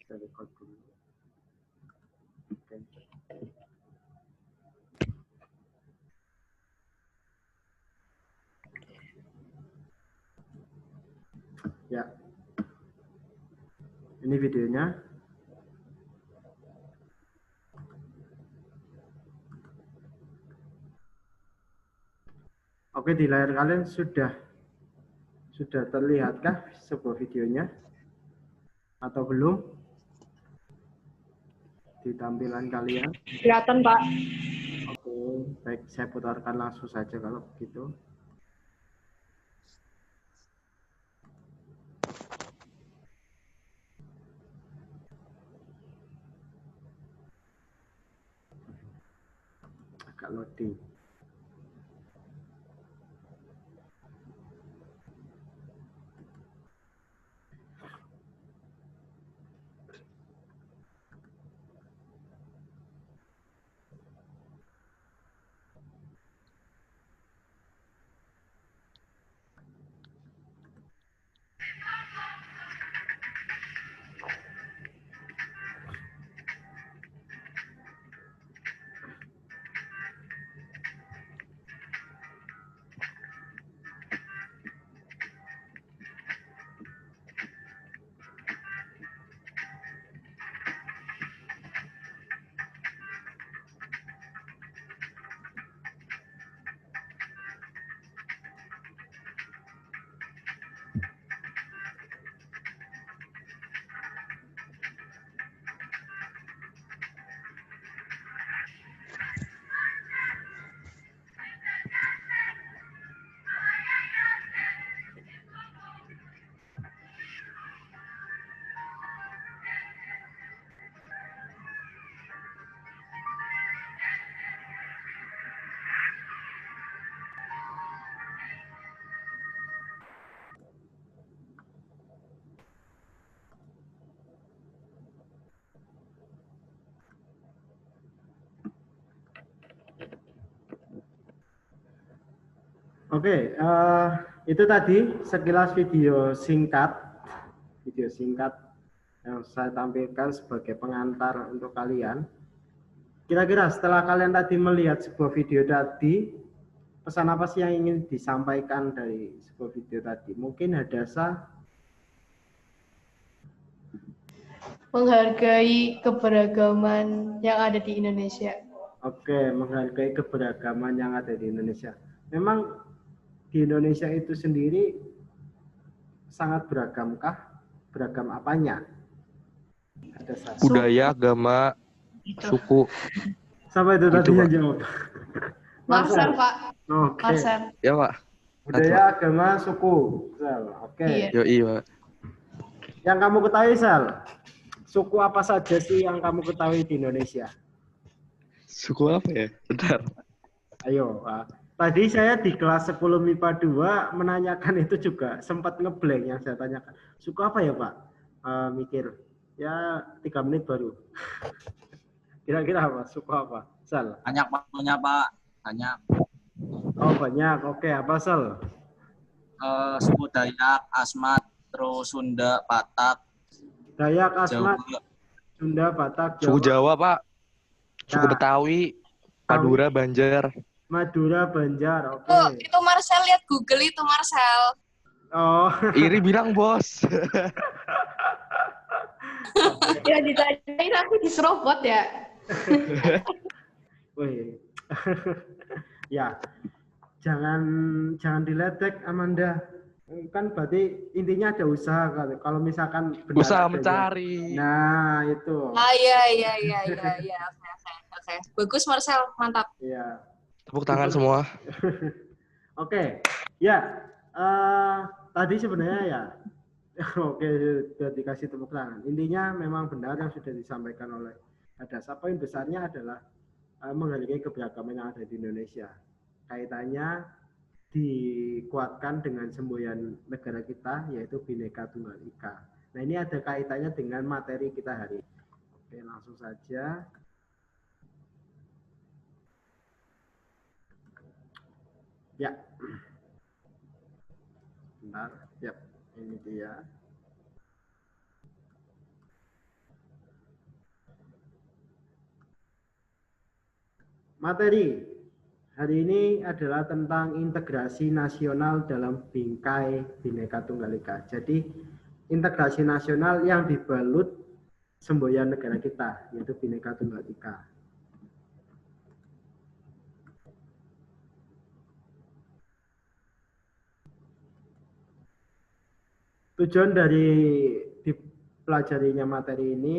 Kita record dulu. Oke. Ya. Ini videonya. Oke, di layar kalian sudah terlihatkah sebuah videonya? Atau belum? Di tampilan kalian? Kelihatan, Pak. Oke, baik, saya putarkan langsung saja kalau begitu. Agak loading. Oke, itu tadi sekilas video singkat yang saya tampilkan sebagai pengantar untuk kalian. Kira-kira setelah kalian tadi melihat sebuah video tadi, pesan apa sih yang ingin disampaikan dari sebuah video tadi? Mungkin Hadasa? Menghargai keberagaman yang ada di Indonesia. Oke, menghargai keberagaman yang ada di Indonesia. Memang di Indonesia itu sendiri sangat beragamkah? Beragam apanya? Budaya, agama, suku. Sampai itu tadi yang jawab. Marcel, Pak. Oke. Marcel. Ya, Pak. Budaya, agama, suku. Sel. Oke. Iya. Yoi, Pak. Yang kamu ketahui, Sel, suku apa saja sih yang kamu ketahui di Indonesia? Suku apa ya? Bentar. Ayo, Pak. Tadi saya di kelas 10 MIPA 2 menanyakan itu juga sempat ngeblank yang saya tanyakan. Suku apa ya, Pak? Mikir. Ya 3 menit baru. Kira-kira apa? Suku apa? Sel. Banyak waktunya, Pak. Banyak. Oh, banyak. Oke, apa, Sel? Suku Dayak, Asmat, terus Sunda, Batak, Dayak, Asmat, Jawa. Sunda, Batak, Jawa. Suku Jawa, Pak. Suku Ya. Betawi, Madura, Banjar. Madura, Banjar. Oke. Oh, itu Marcel, lihat Google itu Marcel. Oh. Iri bilang, Bos. Ya ditanyain aku diserobot ya. Wih. Ya. Jangan diledek, Amanda. Kan berarti intinya ada usaha kan. Kalau misalkan benar Usaha adanya. mencari. Nah, itu. Ah, iya. Oke. Bagus Marcel, mantap. Iya. Tepuk tangan semua. Oke. Ya. Tadi sebenarnya ya. Oke, sudah dikasih tepuk tangan. Intinya memang benar yang sudah disampaikan oleh Hadasa. Poin besarnya adalah menghargai keberagaman yang ada di Indonesia. Kaitannya dikuatkan dengan semboyan negara kita, yaitu Bhinneka Tunggal Ika. Nah, ini ada kaitannya dengan materi kita hari ini. Oke, langsung saja. Ya. Bentar. Yap, ini dia. Materi hari ini adalah tentang integrasi nasional dalam bingkai Bhinneka Tunggal Ika. Jadi integrasi nasional yang dibalut semboyan negara kita, yaitu Bhinneka Tunggal Ika. Tujuan dari dipelajarinya materi ini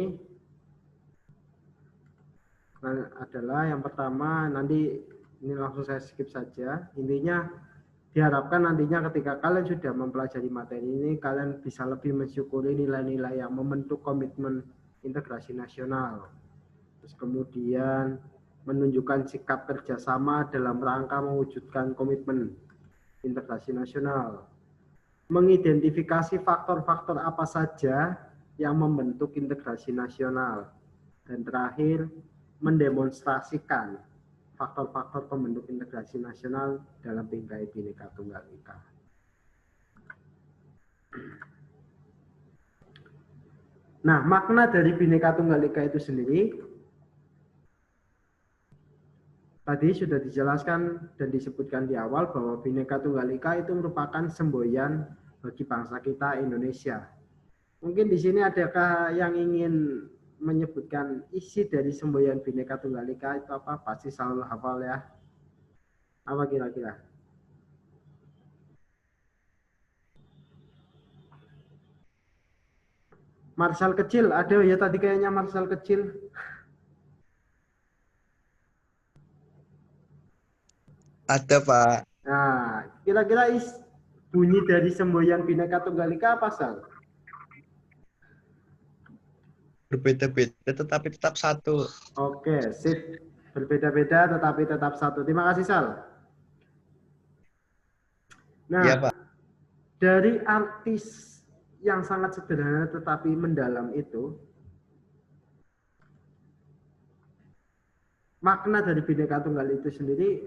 adalah yang pertama, nanti ini langsung saya skip saja. Intinya diharapkan nantinya ketika kalian sudah mempelajari materi ini, kalian bisa lebih mensyukuri nilai-nilai yang membentuk komitmen integrasi nasional. Terus kemudian menunjukkan sikap kerjasama dalam rangka mewujudkan komitmen integrasi nasional. Mengidentifikasi faktor-faktor apa saja yang membentuk integrasi nasional. Dan terakhir, mendemonstrasikan faktor-faktor pembentuk integrasi nasional dalam bingkai Bhinneka Tunggal Ika. Nah, makna dari Bhinneka Tunggal Ika itu sendiri tadi sudah dijelaskan dan disebutkan di awal bahwa Bhinneka Tunggal Ika itu merupakan semboyan bagi bangsa kita Indonesia. Mungkin di sini adakah yang ingin menyebutkan isi dari semboyan Bhinneka Tunggal Ika itu apa? Pasti selalu hafal ya. Apa kira-kira? Marshal kecil, ada ya tadi kayaknya Marshal kecil. Ada, Pak. Nah, kira-kira bunyi dari semboyan Bhinneka Tunggal Ika apa, Sal? Berbeda-beda tetapi tetap satu. Oke, sip. Berbeda-beda tetapi tetap satu. Terima kasih, Sal. Nah, Iya, Pak. dari artis yang sangat sederhana tetapi mendalam itu, makna dari Bhinneka Tunggal itu sendiri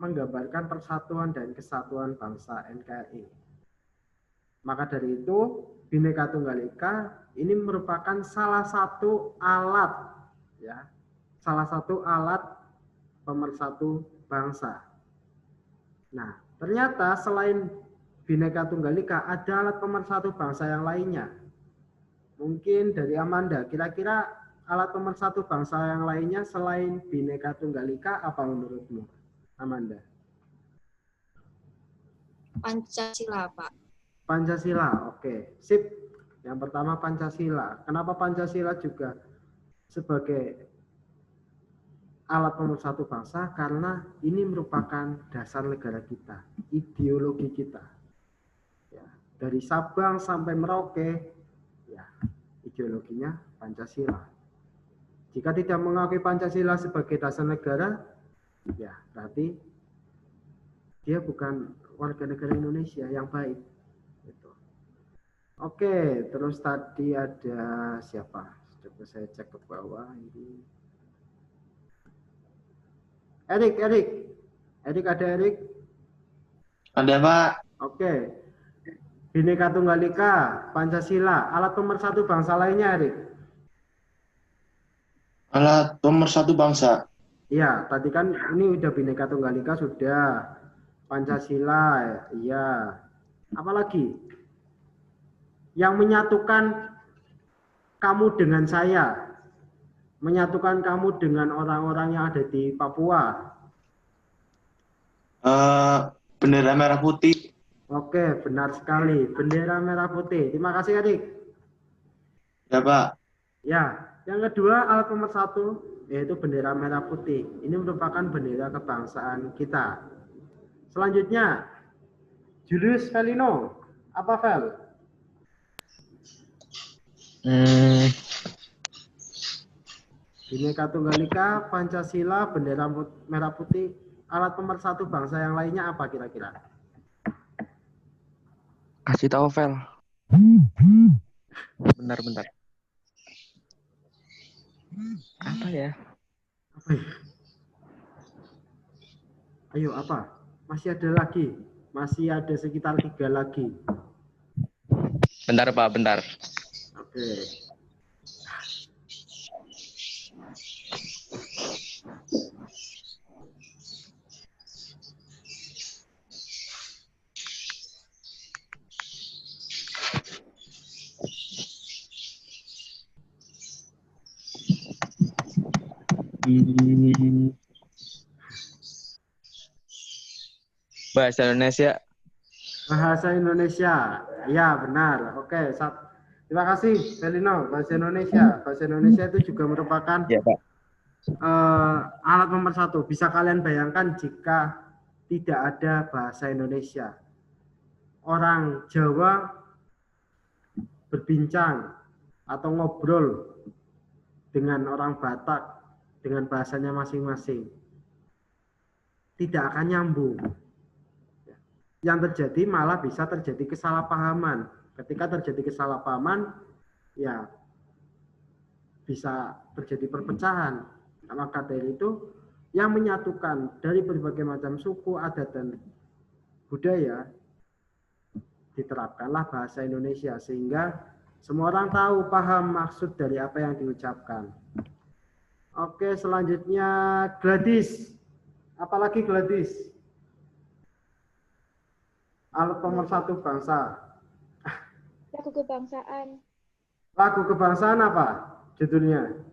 menggambarkan persatuan dan kesatuan bangsa NKRI. Maka dari itu, Bhinneka Tunggal Ika ini merupakan salah satu alat, ya, salah satu alat pemersatu bangsa. Nah, ternyata selain Bhinneka Tunggal Ika ada alat pemersatu bangsa yang lainnya. Mungkin dari Amanda, kira-kira alat pemersatu bangsa yang lainnya selain Bhinneka Tunggal Ika apa menurutmu, Amanda? Pancasila, Pak. Pancasila, oke, sip. Yang pertama Pancasila. Kenapa Pancasila juga sebagai alat pemersatu bangsa? Karena ini merupakan dasar negara kita, ideologi kita. Ya, dari Sabang sampai Merauke, ya, ideologinya Pancasila. Jika tidak mengakui Pancasila sebagai dasar negara, ya berarti dia bukan warga negara Indonesia yang baik. Gitu. Oke, terus tadi ada siapa? Coba saya cek ke bawah ini. Erik ada Erik? Ada, Pak. Oke. Bhinneka Tunggal Ika, Pancasila, alat pemersatu bangsa lainnya, Erik. Alat pemersatu bangsa. Iya, tadi kan ini udah Bhinneka Tunggal Ika sudah. Pancasila, iya. Apalagi? Yang menyatukan kamu dengan saya. Menyatukan kamu dengan orang-orang yang ada di Papua. Bendera merah putih. Oke, benar sekali. Bendera merah putih. Terima kasih, Erik. Ya, Pak. Ya, yang kedua alat pemersatu yaitu bendera merah putih. Ini merupakan bendera kebangsaan kita. Selanjutnya, Julius Felino. Apa, Fel? Bhinneka Tunggal Ika, Pancasila, bendera merah putih, alat pemersatu bangsa yang lainnya apa kira-kira? Kasih tahu, Vel. Bentar. Apa ya? Apa ya? Ayo, apa? Masih ada lagi. Masih ada sekitar 3 lagi. Bentar, Pak, bentar. Oke. Bahasa Indonesia. Bahasa Indonesia. Ya, benar. Oke, terima kasih, Belino. Bahasa Indonesia. Bahasa Indonesia itu juga merupakan Ya, Pak. alat nomor 1. Bisa kalian bayangkan jika tidak ada bahasa Indonesia. Orang Jawa berbincang atau ngobrol dengan orang Batak dengan bahasanya masing-masing. Tidak akan nyambung. Yang terjadi malah bisa terjadi kesalahpahaman. Ketika terjadi kesalahpahaman, ya bisa terjadi perpecahan. Maka dari itu, yang menyatukan dari berbagai macam suku, adat, dan budaya, diterapkanlah bahasa Indonesia. Sehingga semua orang tahu, paham maksud dari apa yang diucapkan. Oke, selanjutnya Gladys. Apalagi Gladys? Alat nomor 1 bangsa. Lagu kebangsaan. Lagu kebangsaan apa judulnya?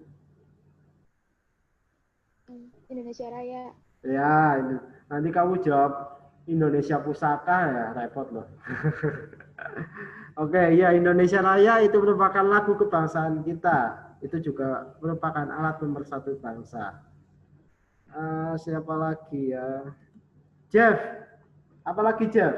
Indonesia Raya. Ya, ini. Nanti kamu jawab Indonesia Pusaka ya, repot loh. Oke, ya, Indonesia Raya itu merupakan lagu kebangsaan kita. Itu juga merupakan alat nomor 1 bangsa. Siapa lagi ya? Jeff. Apalagi Jeff?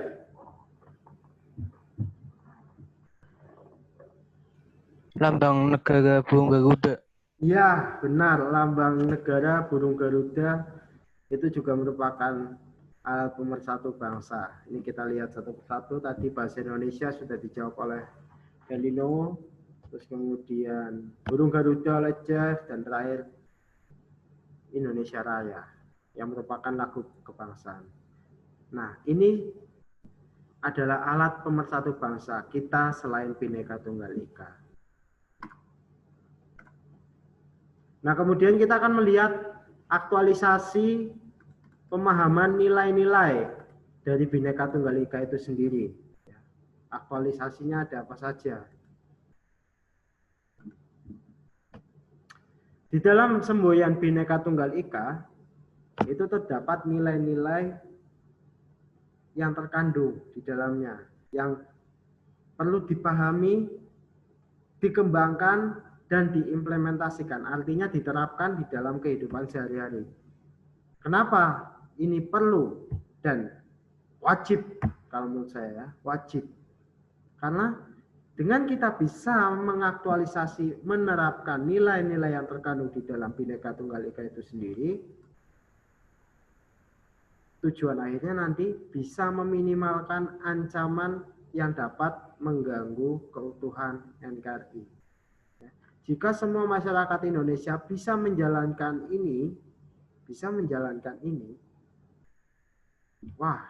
Lambang negara burung Garuda. Ya, benar. Lambang negara burung Garuda itu juga merupakan alat nomor 1 bangsa. Ini kita lihat satu persatu. Tadi bahasa Indonesia sudah dijawab oleh Belino. Terus kemudian burung Garuda oleh Jeff. Dan terakhir Indonesia Raya yang merupakan lagu kebangsaan. Nah, ini adalah alat pemersatu bangsa kita selain Bhinneka Tunggal Ika. Nah, kemudian kita akan melihat aktualisasi pemahaman nilai-nilai dari Bhinneka Tunggal Ika itu sendiri. Aktualisasinya ada apa saja? Di dalam semboyan Bhinneka Tunggal Ika itu terdapat nilai-nilai yang terkandung di dalamnya, yang perlu dipahami, dikembangkan, dan diimplementasikan. Artinya diterapkan di dalam kehidupan sehari-hari. Kenapa ini perlu dan wajib? Kalau menurut saya, wajib. Karena dengan kita bisa mengaktualisasi, menerapkan nilai-nilai yang terkandung di dalam Bhinneka Tunggal Ika itu sendiri, tujuan akhirnya nanti bisa meminimalkan ancaman yang dapat mengganggu keutuhan NKRI. Jika semua masyarakat Indonesia bisa menjalankan ini, wah,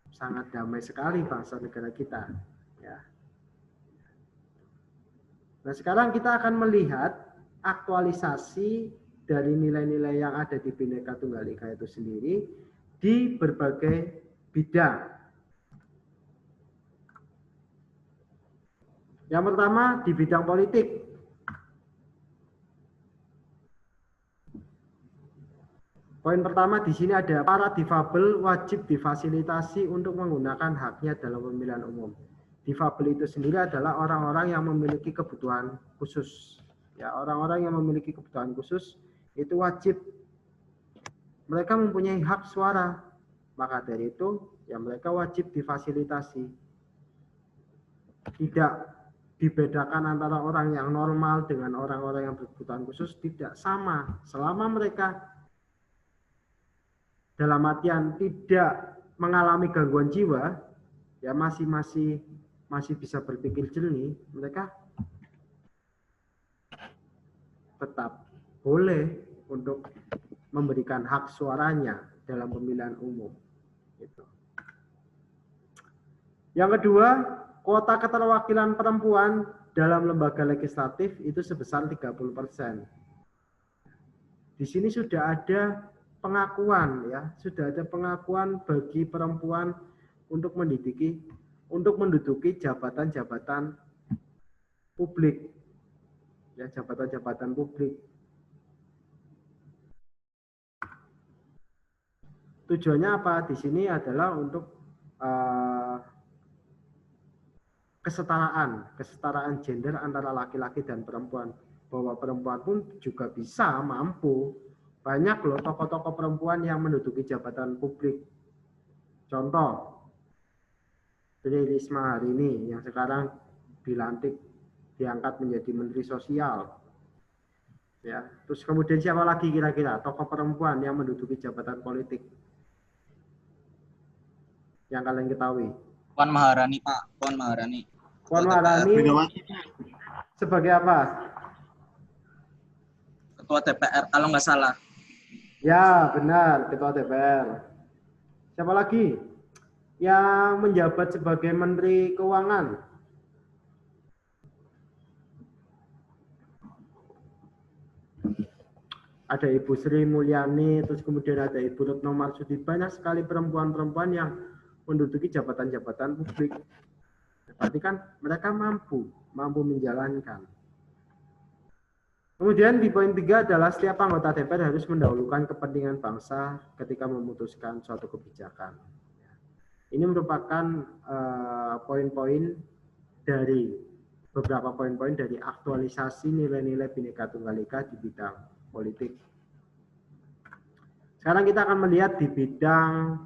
sangat damai sekali bangsa negara kita. Ya. Nah, sekarang kita akan melihat aktualisasi dari nilai-nilai yang ada di Bhinneka Tunggal Ika itu sendiri di berbagai bidang. Yang pertama di bidang politik. Poin pertama di sini ada para difabel wajib difasilitasi untuk menggunakan haknya dalam pemilihan umum. Difabel itu sendiri adalah orang-orang yang memiliki kebutuhan khusus. Ya, orang-orang yang memiliki kebutuhan khusus itu wajib. Mereka mempunyai hak suara. Maka dari itu, ya mereka wajib difasilitasi. Tidak dibedakan antara orang yang normal dengan orang-orang yang berkebutuhan khusus, tidak sama. Selama mereka dalam artian tidak mengalami gangguan jiwa, ya masih bisa berpikir jernih, mereka tetap boleh untuk memberikan hak suaranya dalam pemilihan umum. Gitu. Yang kedua, kuota keterwakilan perempuan dalam lembaga legislatif itu sebesar 30%. Di sini sudah ada pengakuan, ya, sudah ada pengakuan bagi perempuan untuk menduduki jabatan-jabatan publik, ya, jabatan-jabatan publik. tujuannya apa? Di sini adalah untuk kesetaraan gender antara laki-laki dan perempuan. Bahwa perempuan pun juga bisa mampu. Banyak loh tokoh-tokoh perempuan yang menduduki jabatan publik. Contoh, Tri Risma hari ini yang sekarang dilantik, diangkat menjadi Menteri Sosial. Ya, terus kemudian siapa lagi kira-kira tokoh perempuan yang menduduki jabatan politik yang kalian ketahui? Puan Maharani, Pak. Puan Maharani. Puan Maharani sebagai apa? Ketua DPR, kalau nggak salah. Ya, benar, Ketua DPR. Siapa lagi yang menjabat sebagai Menteri Keuangan? Ada Ibu Sri Mulyani, terus kemudian ada Ibu Retno Marsudi. Banyak sekali perempuan-perempuan yang menduduki jabatan-jabatan publik. Berarti kan mereka mampu menjalankan. Kemudian di poin 3 adalah setiap anggota DPR harus mendahulukan kepentingan bangsa ketika memutuskan suatu kebijakan. Ini merupakan poin-poin dari beberapa poin-poin dari aktualisasi nilai-nilai Bhinneka Tunggal Ika di bidang politik. Sekarang kita akan melihat di bidang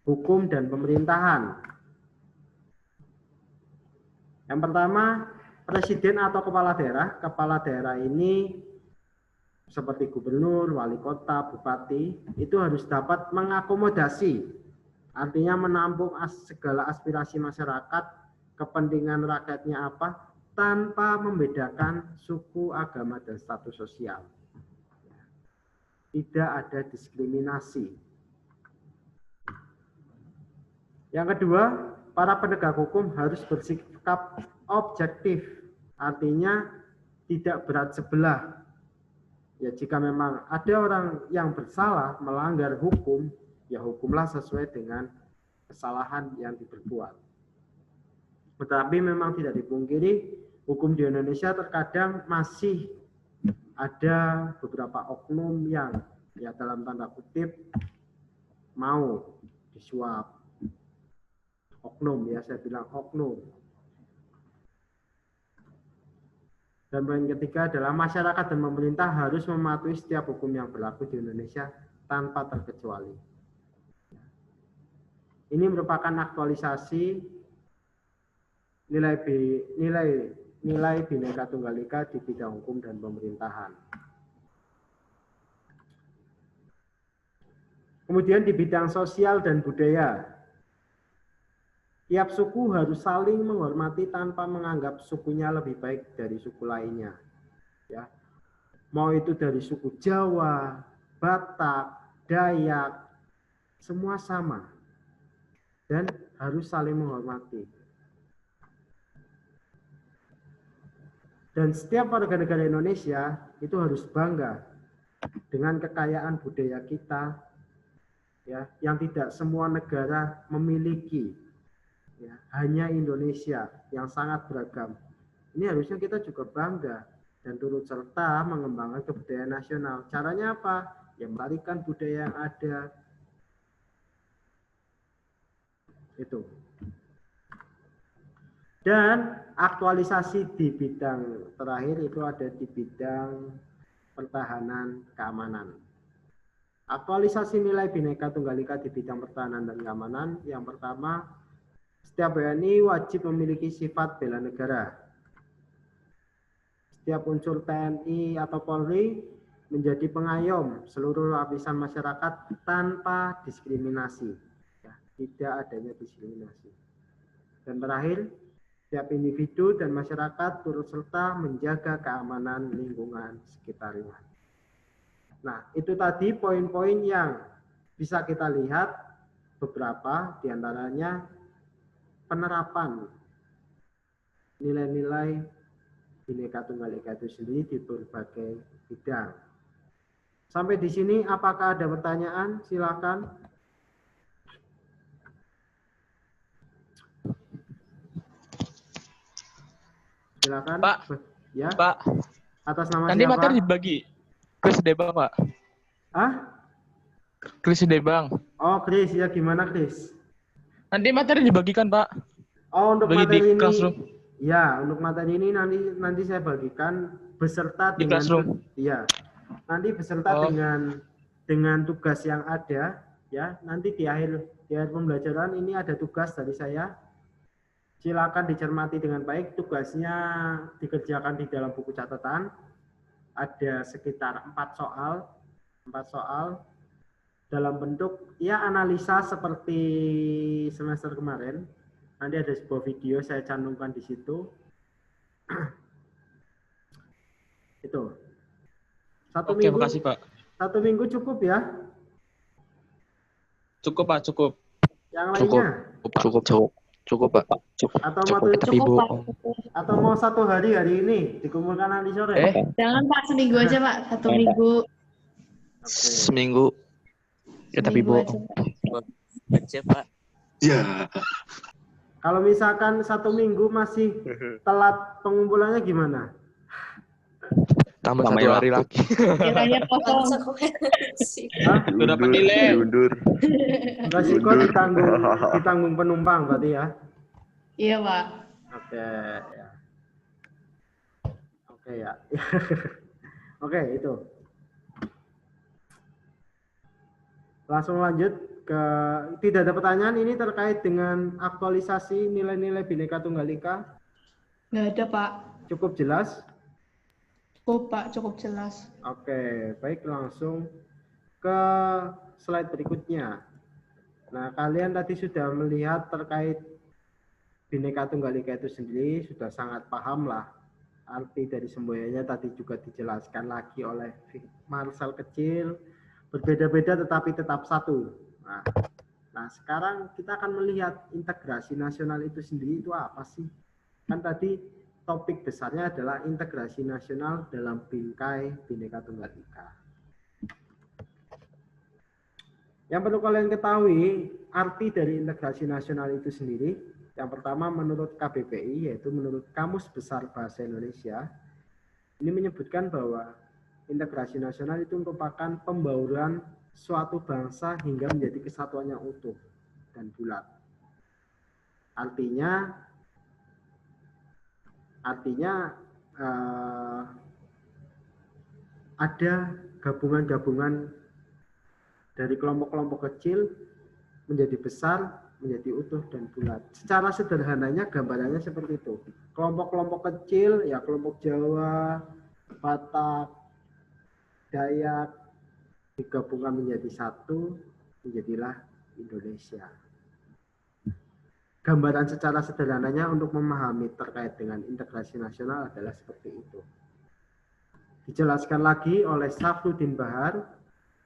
hukum dan pemerintahan. Yang pertama, presiden atau kepala daerah. Kepala daerah ini seperti gubernur, wali kota, bupati, itu harus dapat mengakomodasi. Artinya menampung segala aspirasi masyarakat, kepentingan rakyatnya apa, tanpa membedakan suku, agama, dan status sosial. Tidak ada diskriminasi. Yang kedua, para penegak hukum harus bersikap objektif, artinya tidak berat sebelah. Ya, jika memang ada orang yang bersalah melanggar hukum, ya hukumlah sesuai dengan kesalahan yang diperbuat. Tetapi memang tidak dipungkiri, hukum di Indonesia terkadang masih ada beberapa oknum yang ya dalam tanda kutip mau disuap. Oknum, ya saya bilang oknum. Dan poin ketiga adalah masyarakat dan pemerintah harus mematuhi setiap hukum yang berlaku di Indonesia tanpa terkecuali. Ini merupakan aktualisasi nilai Bhinneka Tunggal Ika di bidang hukum dan pemerintahan. Kemudian di bidang sosial dan budaya, tiap suku harus saling menghormati tanpa menganggap sukunya lebih baik dari suku lainnya. Ya. Mau itu dari suku Jawa, Batak, Dayak, semua sama. Dan harus saling menghormati. Dan setiap warga negara Indonesia itu harus bangga dengan kekayaan budaya kita, ya, yang tidak semua negara memiliki. Ya, hanya Indonesia yang sangat beragam. Ini harusnya kita juga bangga dan turut serta mengembangkan kebudayaan nasional. Caranya apa? Ya melestarikan budaya yang ada. Itu. Dan aktualisasi di bidang terakhir itu ada di bidang pertahanan keamanan. Aktualisasi nilai Bhinneka Tunggal Ika di bidang pertahanan dan keamanan. Yang pertama, setiap WNI wajib memiliki sifat bela negara. Setiap unsur TNI atau Polri menjadi pengayom seluruh lapisan masyarakat tanpa diskriminasi. Ya, tidak adanya diskriminasi. Dan terakhir, setiap individu dan masyarakat turut serta menjaga keamanan lingkungan sekitarnya. Nah, itu tadi poin-poin yang bisa kita lihat, beberapa diantaranya penerapan nilai-nilai Bhinneka Tunggal Ika itu sendiri di berbagai bidang. Sampai di sini apakah ada pertanyaan? Silakan. Silakan. Pak. Ya. Pak. Atas nama Nanti siapa? materi dibagi ke sedeba, Pak. Ah? Kris deh bang. Oh, Kris, ya gimana Kris? Nanti materi dibagikan pak. Oh, untuk Bagi di materi ini, classroom. ya, untuk materi ini nanti saya bagikan beserta Di dengan, classroom. iya, nanti beserta Oh. dengan tugas yang ada, ya. Nanti di akhir pembelajaran ini ada tugas dari saya. Silakan dicermati dengan baik. Tugasnya dikerjakan di dalam buku catatan. Ada sekitar 4 soal dalam bentuk ya analisa seperti semester kemarin. Nanti ada sebuah video saya cantumkan di situ. Itu. Oke, makasih pak. 1 minggu cukup ya? Cukup pak, cukup. Yang Cukup. lainnya? Cukup pak. Atau mau 1 hari ini dikumpulkan nanti sore? Jangan Pak, seminggu aja Pak. 1 minggu. Seminggu. Ya tapi Seminggu bohong. aja. Aja pak. Ya. Kalau misalkan 1 minggu masih telat pengumpulannya gimana? Tambah 1 hari lagi. Kiranya kosong. Hah? Udah penilai. Resiko ditanggung penumpang berarti ya? Iya Pak. Oke ya. Oke ya. Oke itu. Langsung lanjut ke tidak ada pertanyaan ini terkait dengan aktualisasi nilai-nilai Bhinneka Tunggal Ika. Nggak ada Pak. Cukup jelas? Cukup Pak, cukup jelas. Oke, baik langsung ke slide berikutnya. Nah, kalian tadi sudah melihat terkait Bhinneka Tunggal Ika itu sendiri, sudah sangat paham lah. Arti dari semboyannya tadi juga dijelaskan lagi oleh Marcel kecil, berbeda-beda tetapi tetap satu. Nah, sekarang kita akan melihat integrasi nasional itu sendiri itu apa sih? Kan tadi topik besarnya adalah integrasi nasional dalam bingkai Bhinneka Tunggal Ika. Yang perlu kalian ketahui, arti dari integrasi nasional itu sendiri, yang pertama menurut KBBI, yaitu menurut Kamus Besar Bahasa Indonesia, ini menyebutkan bahwa integrasi nasional itu merupakan pembauran suatu bangsa hingga menjadi kesatuannya utuh dan bulat. Artinya ada gabungan-gabungan dari kelompok-kelompok kecil menjadi besar, menjadi utuh dan bulat. Secara sederhananya gambarannya seperti itu. Kelompok-kelompok kecil, ya kelompok Jawa, Batak, Dayak, digabungkan menjadi satu, menjadilah Indonesia. Gambaran secara sederhananya untuk memahami terkait dengan integrasi nasional adalah seperti itu. Dijelaskan lagi oleh Safruddin Bahar,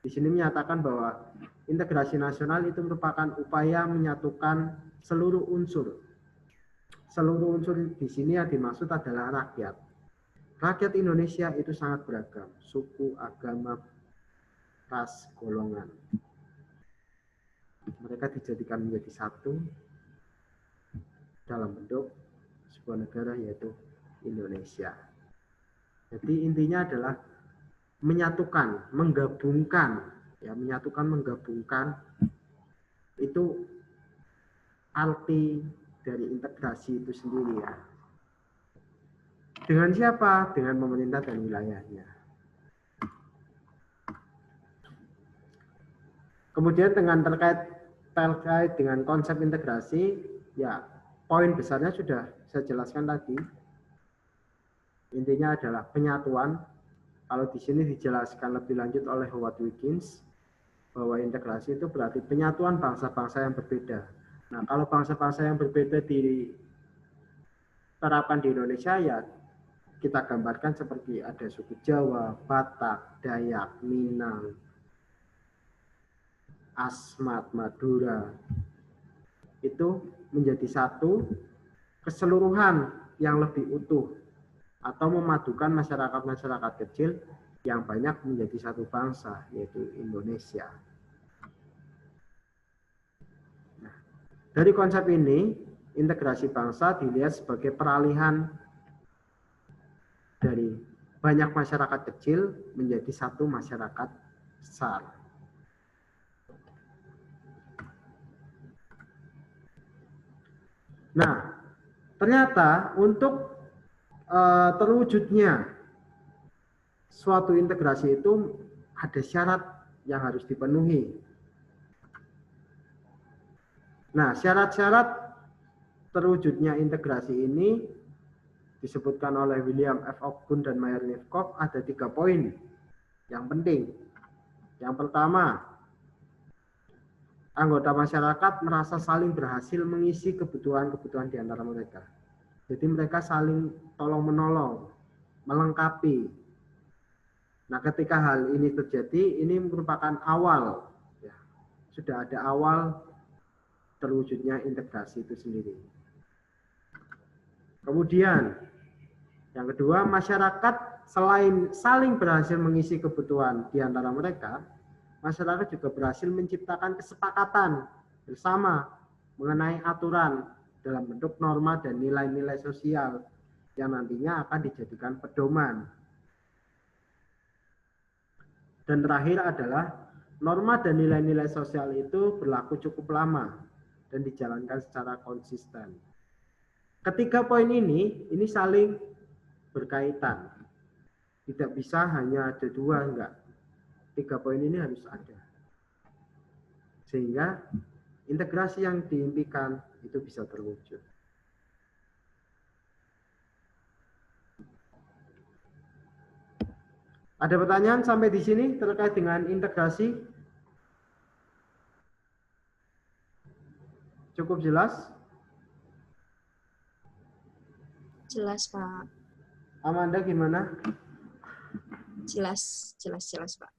di sini menyatakan bahwa integrasi nasional itu merupakan upaya menyatukan seluruh unsur. Seluruh unsur di sini yang dimaksud adalah rakyat. Rakyat Indonesia itu sangat beragam, suku, agama, ras, golongan. Mereka dijadikan menjadi satu dalam bentuk sebuah negara yaitu Indonesia. Jadi intinya adalah menyatukan, menggabungkan, ya menggabungkan itu arti dari integrasi itu sendiri ya. Dengan siapa? Dengan pemerintah dan wilayahnya. Kemudian dengan terkait dengan konsep integrasi, ya poin besarnya sudah saya jelaskan tadi. Intinya adalah penyatuan. Kalau di sini dijelaskan lebih lanjut oleh Howard Wilkins bahwa integrasi itu berarti penyatuan bangsa-bangsa yang berbeda. Nah, kalau bangsa-bangsa yang berbeda diterapkan di Indonesia, ya kita gambarkan seperti ada suku Jawa, Batak, Dayak, Minang, Asmat, Madura. Itu menjadi satu keseluruhan yang lebih utuh atau memadukan masyarakat-masyarakat kecil yang banyak menjadi satu bangsa, yaitu Indonesia. Nah, dari konsep ini, integrasi bangsa dilihat sebagai peralihan dari banyak masyarakat kecil menjadi satu masyarakat besar. Nah, ternyata untuk terwujudnya suatu integrasi itu ada syarat yang harus dipenuhi. Nah, syarat-syarat terwujudnya integrasi ini disebutkan oleh William F. Ogden dan Meyer Nivkov ada 3 poin yang penting. Yang pertama, anggota masyarakat merasa saling berhasil mengisi kebutuhan-kebutuhan di antara mereka. Jadi mereka saling tolong-menolong, melengkapi. Nah, ketika hal ini terjadi, ini merupakan awal, ya, sudah ada awal terwujudnya integrasi itu sendiri. Kemudian, yang kedua, masyarakat selain saling berhasil mengisi kebutuhan di antara mereka, masyarakat juga berhasil menciptakan kesepakatan bersama mengenai aturan dalam bentuk norma dan nilai-nilai sosial yang nantinya akan dijadikan pedoman. Dan terakhir adalah norma dan nilai-nilai sosial itu berlaku cukup lama dan dijalankan secara konsisten. Ketiga poin ini saling berkaitan. Tidak bisa hanya ada 2, enggak. 3 poin ini harus ada. Sehingga integrasi yang diimpikan itu bisa terwujud. Ada pertanyaan sampai di sini terkait dengan integrasi? Cukup jelas? Jelas, Pak. Amanda gimana? Jelas, Pak.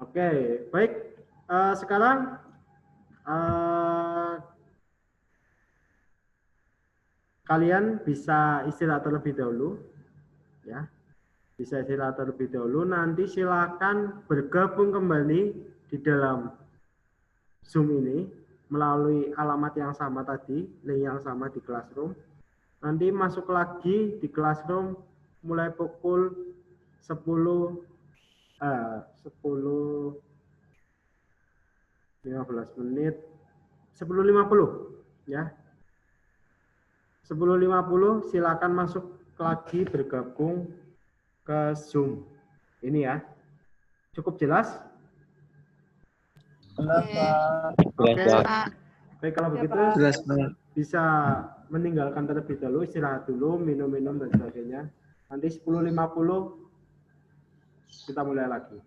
Oke, baik. Sekarang kalian bisa istirahat terlebih dahulu, ya. Bisa istirahat terlebih dahulu. Nanti silakan bergabung kembali di dalam Zoom ini melalui alamat yang sama tadi, link yang sama di Classroom. Nanti masuk lagi di Classroom mulai pukul 10:15 menit, 10.50 ya. 10.50 silakan masuk lagi bergabung ke Zoom. Ini ya. Cukup jelas? Jelas, Pak. Oke. Pak. Baik, kalau begitu Jelas banget. bisa meninggalkan terlebih dahulu, istirahat dulu, minum-minum dan sebagainya. Nanti 10.50 kita mulai lagi.